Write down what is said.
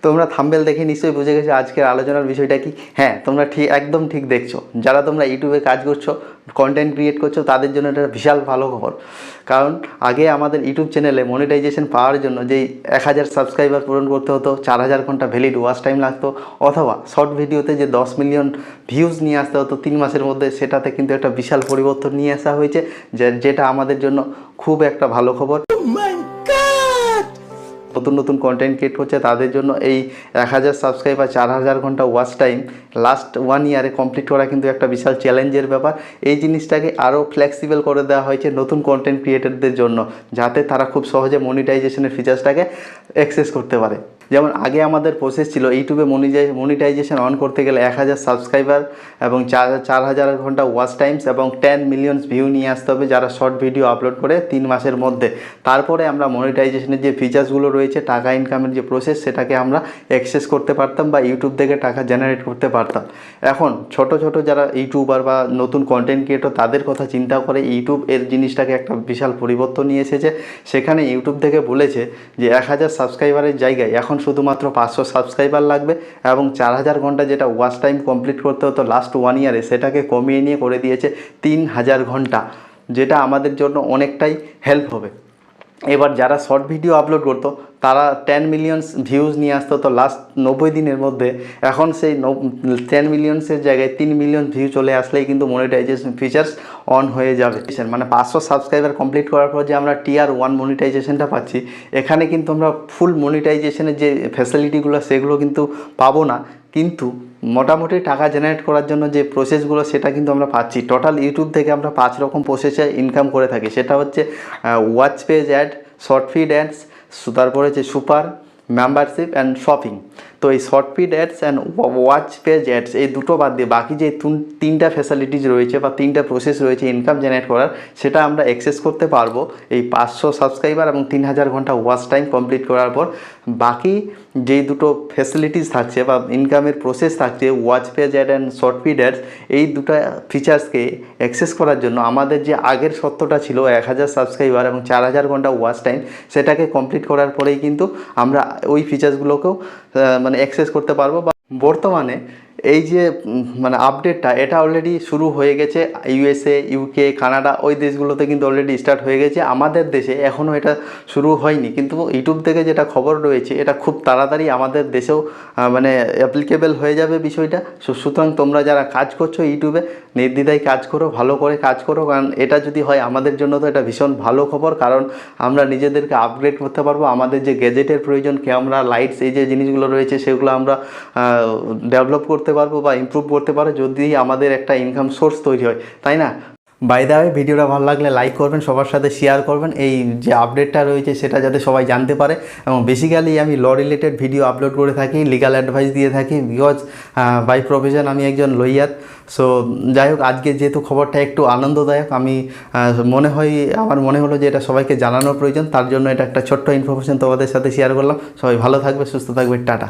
তোমরা থাম্বনেল দেখে নিশ্চয়ই বুঝে গেছো আজকের আলোচনার বিষয়টা কি। হ্যাঁ, তোমরা একদম ঠিক দেখছো। যারা তোমরা ইউটিউবে কাজ করছো, কন্টেন্ট ক্রিয়েট করছো, তাদের জন্য এটা বিশাল ভালো খবর। কারণ আগে আমাদের ইউটিউব চ্যানেলে মনিটাইজেশন পাওয়ার জন্য যেই 1000 সাবস্ক্রাইবার পূরণ করতে হতো, 4000 ঘন্টা ভ্যালিড ওয়াচ টাইম লাগতো, অথবা শর্ট ভিডিওতে যে 10 মিলিয়ন ভিউজ নিয়ে আসতে হতো 3 মাসের মধ্যে, সেটাতে কিন্তু একটা বিশাল পরিবর্তন নিয়ে আসা হয়েছে, যেটা আমাদের জন্য খুব একটা ভালো খবর। নতুন নতুন কন্টেন্ট ক্রিয়েট করছে তাদের জন্য এই 1000 সাবস্ক্রাইবার 4000 ঘন্টা ওয়াচ টাইম লাস্ট 1 ইয়ারে কমপ্লিট করা কিন্তু একটা বিশাল চ্যালেঞ্জের ব্যাপার। এই জিনিসটাকে আরও ফ্লেক্সিবল করে দেওয়া হয়েছে নতুন কন্টেন্ট ক্রিয়েটারদের জন্য, যাতে তারা খুব সহজে মনিটাইজেশনের ফিচার্সটাকে অ্যাক্সেস করতে পারে। যেমন আগে আমাদের প্রসেস ছিল ইউটিউবে মনিটাইজেশন অন করতে গেলে 1000 সাবস্ক্রাইবার এবং 4000 ঘন্টা ওয়াচ টাইমস এবং 10 মিলিয়ন ভিউ নিয়ে আসতে হবে যারা শর্ট ভিডিও আপলোড করে 3 মাসের মধ্যে। তারপরে আমরা মনিটাইজেশনের যে ফিচার্সগুলো রয়েছে, টাকা ইনকামের যে প্রসেস, সেটাকে আমরা অ্যাক্সেস করতে পারতাম বা ইউটিউব থেকে টাকা জেনারেট করতে পারতাম। এখন ছোট ছোট যারা ইউটিউবার বা নতুন কন্টেন্ট ক্রিয়েটর, তাদের কথা চিন্তা করে ইউটিউব এর জিনিসটাকে একটা বিশাল পরিবর্তন নিয়ে এসেছে। সেখানে ইউটিউব থেকে বলেছে যে 1000 সাবস্ক্রাইবারের জায়গায় এখন শুধুমাত্র 500 সাবস্ক্রাইবার লাগবে এবং 4000 ঘন্টা যেটা ওয়াচ টাইম কমপ্লিট করতে হতো লাস্ট 1 ইয়ারে, সেটাকে কমিয়ে নিয়ে করে দিয়েছে 3000 ঘন্টা, যেটা আমাদের জন্য অনেকটাই হেল্প হবে। এবার যারা শর্ট ভিডিও আপলোড করতো তারা 10 মিলিয়ন ভিউজ নিয়ে আসতো তো লাস্ট 90 দিনের মধ্যে, এখন সেই 10 মিলিয়নসের জায়গায় 3 মিলিয়ন ভিউ চলে আসলেই কিন্তু মনিটাইজেশন ফিচার্স অন হয়ে যাবে। মানে 500 সাবস্ক্রাইবার কমপ্লিট করার পর যে আমরা টিয়ার 1 মনিটাইজেশনটা পাচ্ছি, এখানে কিন্তু আমরা ফুল মনিটাইজেশনের যে ফ্যাসিলিটিগুলো সেগুলো কিন্তু পাবো না, কিন্তু মোটামুটি টাকা জেনারেট করার জন্য যে প্রসেসগুলো সেটা কিন্তু আমরা পাচ্ছি। টোটাল ইউটিউব থেকে আমরা 5 রকম প্রসেসে ইনকাম করে থাকি। সেটা হচ্ছে watch page ad, short feed ads, তারপরে হচ্ছে সুপার, মেম্বারশিপ অ্যান্ড শপিং। তো এই short feed ads and watch page ads, এই দুটো বাদ দিয়ে বাকি যে 3টা ফ্যাসিলিটিস রয়েছে বা 3টা প্রসেস রয়েছে ইনকাম জেনারেট করার, সেটা আমরা অ্যাক্সেস করতে পারবো এই 500 সাবস্ক্রাইবার এবং 3000 ঘন্টা ওয়াচ টাইম কমপ্লিট করার পর। বাকি যেই দুটো ফ্যাসিলিটিস থাকছে বা ইনকামের প্রসেস থাকছে, watch page ad and short feed ads, এই দুটো ফিচার্সকে অ্যাক্সেস করার জন্য আমাদের যে আগের শর্তটা ছিল 1000 সাবস্ক্রাইবার এবং 4000 ঘন্টা ওয়াচ টাইম, সেটাকে কমপ্লিট করার পরেই কিন্তু আমরা ওই ফিচার্সগুলোকেও মানে অ্যাক্সেস করতে পারবো। বা বর্তমানে এই যে মানে আপডেটটা, এটা অলরেডি শুরু হয়ে গেছে ইউএসএ, ইউকে, কানাডা, ওই দেশগুলোতে কিন্তু অলরেডি স্টার্ট হয়ে গেছে। আমাদের দেশে এখনও এটা শুরু হয়নি, কিন্তু ইউটিউব থেকে যেটা খবর রয়েছে এটা খুব তাড়াতাড়ি আমাদের দেশেও মানে অ্যাপ্লিকেবল হয়ে যাবে বিষয়টা। সুতরাং তোমরা যারা কাজ করছো ইউটিউবে, নির্দ্বিধায় কাজ করো, ভালো করে কাজ করো, কারণ এটা যদি হয় আমাদের জন্য তো এটা ভীষণ ভালো খবর। কারণ আমরা নিজেদেরকে আপগ্রেড করতে পারবো, আমাদের যে গ্যাজেটের প্রয়োজন, ক্যামেরা, লাইটস, এই যে জিনিসগুলো রয়েছে সেগুলো আমরা ডেভেলপ করতে পারবো বা ইমপ্রুভ করতে পারো যদি আমাদের একটা ইনকাম সোর্স তৈরি হয়, তাই না? বাই দ্য ওয়ে, ভিডিওটা ভালো লাগলে লাইক করবেন, সবার সাথে শেয়ার করবেন, এই যে আপডেটটা রয়েছে সেটা যাতে সবাই জানতে পারে। এবং বেসিক্যালি আমি ল রিলেটেড ভিডিও আপলোড করে থাকি, লিগাল অ্যাডভাইস দিয়ে থাকি, বিকজ বাই প্রফেশন আমি একজন লয়ার। সো যাই হোক, আজকে যেহেতু খবরটা একটু আনন্দদায়ক, আমার মনে হলো যে এটা সবাইকে জানানোর প্রয়োজন, তার জন্য এটা একটা ছোট্ট ইনফরমেশন তোমাদের সাথে শেয়ার করলাম। সবাই ভালো থাকবে, সুস্থ থাকবে, টাটা।